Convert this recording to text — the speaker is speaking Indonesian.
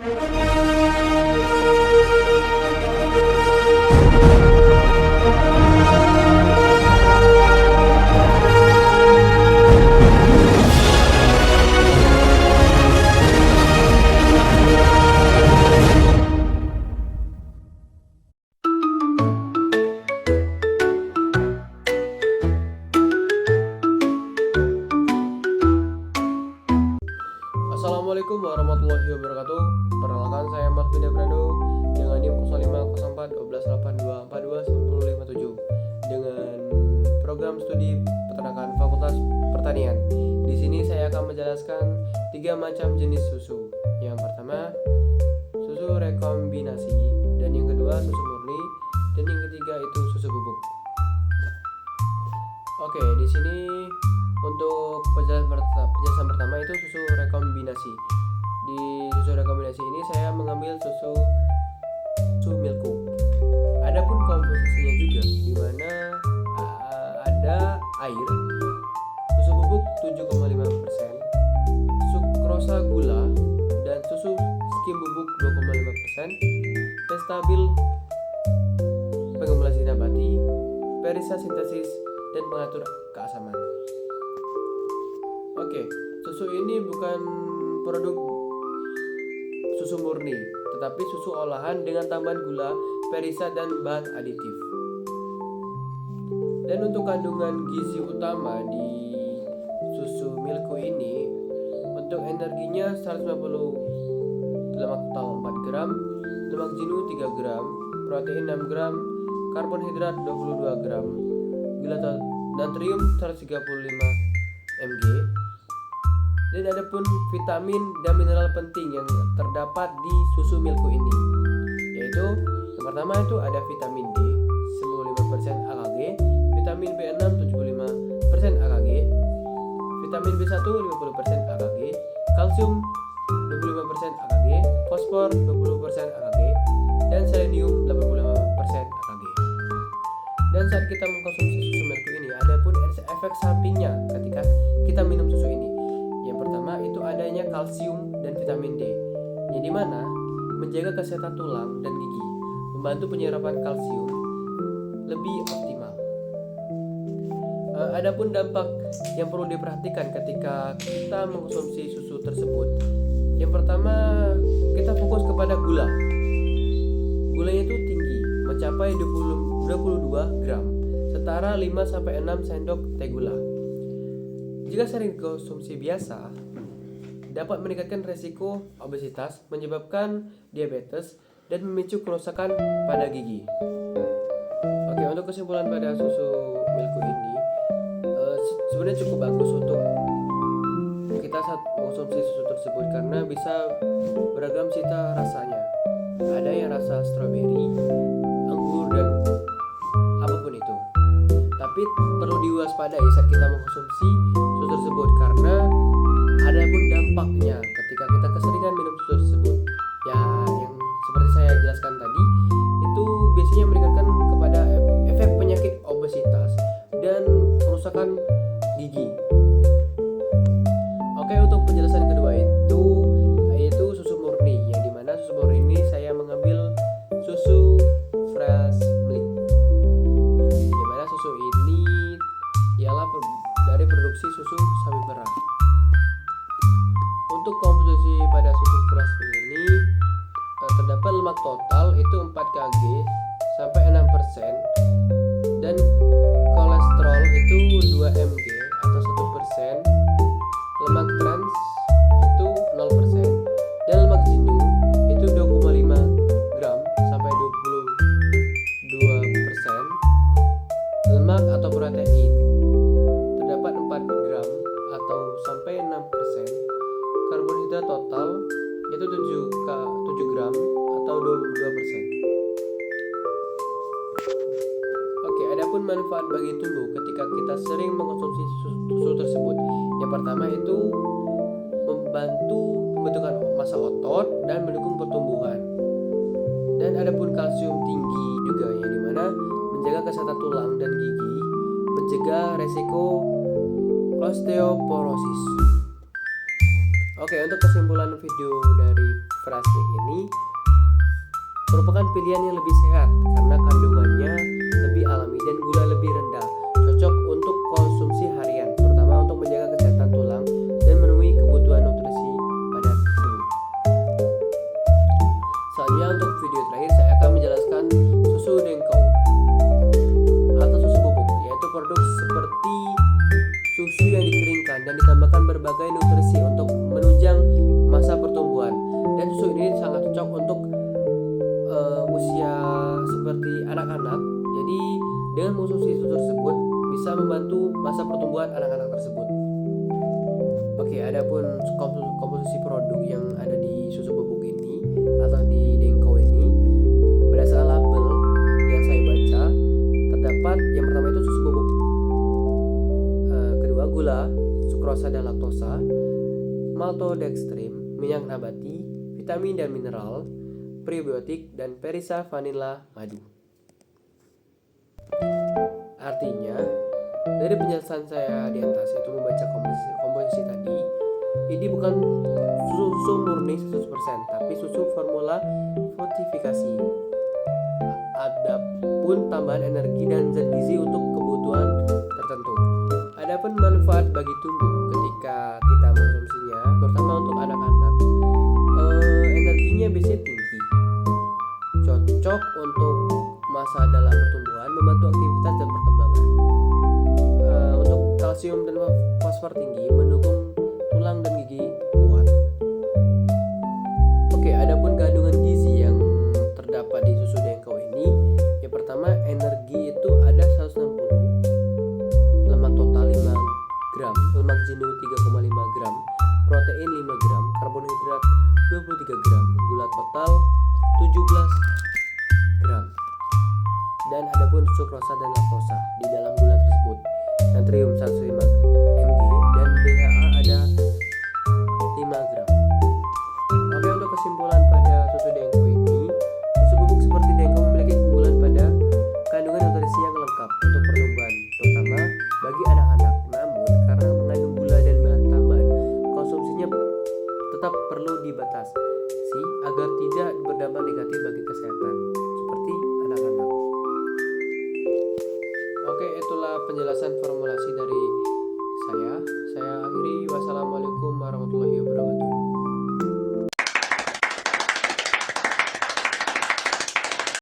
Assalamualaikum warahmatullahi wabarakatuh. Perkenalkan, saya Marvin Debrando dengan NIM 0504 1282421057 dengan program studi peternakan Fakultas Pertanian. Di sini saya akan menjelaskan 3 macam jenis susu. Yang pertama, susu rekombinasi, dan yang kedua susu murni, dan yang ketiga itu susu bubuk. Oke, di sini untuk penjelasan pertama itu susu rekombinasi. Di susu rekombinasi ini saya mengambil susu Milko. Adapun komposisinya juga, di mana ada air, susu bubuk 7,5%, sukrosa gula, dan susu skim bubuk 2,5%, stabil pengemulasi nabati, perisa sintesis, dan pengatur keasaman. Oke, susu ini bukan produk susu murni, tetapi susu olahan dengan tambahan gula, perisa, dan bahan aditif. Dan untuk kandungan gizi utama di susu Milko ini, untuk energinya 150 lemak total 4 gram, lemak jenuh 3 gram, protein 6 gram, karbonhidrat 22 gram, gula natrium 135 mg. Dan ada pun vitamin dan mineral penting yang terdapat di susu Milko ini, yaitu yang pertama itu ada vitamin D 95% AKG, vitamin B6 75% AKG, vitamin B1 50% AKG, kalsium 25% AKG, fosfor 20% AKG, dan selenium 85% AKG. Dan saat kita mengkonsumsi susu Milko ini, ada pun efek sampingnya ketika kita minum susu ini. Yang pertama itu adanya kalsium dan vitamin D, yang dimana menjaga kesehatan tulang dan gigi, membantu penyerapan kalsium lebih optimal. Adapun dampak yang perlu diperhatikan ketika kita mengkonsumsi susu tersebut, yang pertama kita fokus kepada gula. Gulanya itu tinggi, mencapai 22 gram, setara 5-6 sendok teh gula. Jika sering konsumsi biasa, dapat meningkatkan resiko obesitas, menyebabkan diabetes, dan memicu kerusakan pada gigi. Oke, untuk kesimpulan pada susu Milko ini, sebenarnya cukup bagus untuk kita saat mengkonsumsi susu tersebut karena bisa beragam cita rasanya. Ada yang rasa stroberi, anggur, dan apapun itu. Tapi perlu diwaspadai saat kita mengkonsumsi susu tersebut karena ada pun dampaknya ketika kita keseringan minum susu tersebut. Ya, yang seperti saya jelaskan tadi, itu biasanya meningkatkan kepada efek penyakit obesitas dan kerusakan gigi. Oke, untuk penjelasan kedua itu yaitu susu murni, yang dimana susu murni ini saya mengambil susu fresh milk, dimana susu ini ialah dari produksi susu sapi perah. Untuk komposisi pada susu fresh milk ini terdapat lemak total itu 4 kg sampai 6%, dan kolesterol itu 2 mg atau 1%, lemak trans itu 0%, dan lemak jenuh itu 2,5 gram sampai 22%, lemak atau protein terdapat 4 gram atau sampai 6%, karbohidrat total yaitu 7 gram atau 22%. Oke, adapun manfaat bagi tubuh ketika kita sering mengkonsumsi susu tersebut. Yang pertama itu membantu pembentukan massa otot dan mendukung pertumbuhan. Dan adapun kalsium tinggi juga, yang dimana menjaga kesehatan tulang dan gigi, mencegah resiko osteoporosis. Oke, untuk kesimpulan video dari Frastik ini, pilihan yang lebih sehat karena kandungannya lebih alami dan gula lebih rendah. Cocok untuk konsumsi harian, terutama untuk menjaga kesehatan tulang dan memenuhi kebutuhan nutrisi pada tubuh. Selanjutnya untuk video terakhir saya akan menjelaskan susu Dengkau atau susu bubuk, yaitu produk seperti susu yang dikeringkan dan ditambahkan berbagai nutrisi untuk menunjang masa pertumbuhan. Dan susu ini sangat cocok untuk usia seperti anak-anak. Jadi dengan mengonsumsi susu tersebut bisa membantu masa pertumbuhan anak-anak tersebut. Oke, adapun komposisi produk yang ada di susu bubuk ini atau di Dengkau ini, berdasarkan label yang saya baca, terdapat yang pertama itu susu bubuk, kedua gula, sukrosa dan laktosa, maltodextrin, minyak nabati, vitamin dan mineral, prebiotik, dan perisa vanilla madu. Artinya, dari penjelasan saya di atas itu membaca komposisi tadi, ini bukan susu murni 100%, tapi susu formula fortifikasi. Adapun tambahan energi dan zat gizi untuk kebutuhan tertentu. Adapun manfaat bagi tubuh ketika kita mengonsumsinya, terutama untuk anak-anak, energinya biasanya tinggi, cocok untuk masa dalam pertumbuhan, membantu aktivitas dan perkembangan. Untuk kalsium dan fosfor tinggi, mendukung tulang dan gigi kuat. Oke, adapun kandungan gizi yang terdapat di susu Dengkau ini, yang pertama energi itu ada 160, lemak total 5 gram, lemak jenuh 3,5 gram, protein 5 gram, karbohidrat 23 gram, gula total 17 gram. Dan adapun sukrosa dan laktosa di dalam gula tersebut, natrium 105 mg dan DHA ada 5 gram. Oke, untuk kesimpulan pada susu Dengkau ini, susu bubuk seperti Dengkau memiliki keunggulan pada kandungan nutrisi yang lengkap untuk pertumbuhan, terutama bagi anak-anak. Namun karena mengandung gula dan bahan tambahan, konsumsinya tetap perlu dibatasi agar tidak berdampak negatif bagi kesehatan seperti anak-anak. Oke, itulah penjelasan formulasi dari saya. Saya akhiri. Wassalamualaikum warahmatullahi wabarakatuh.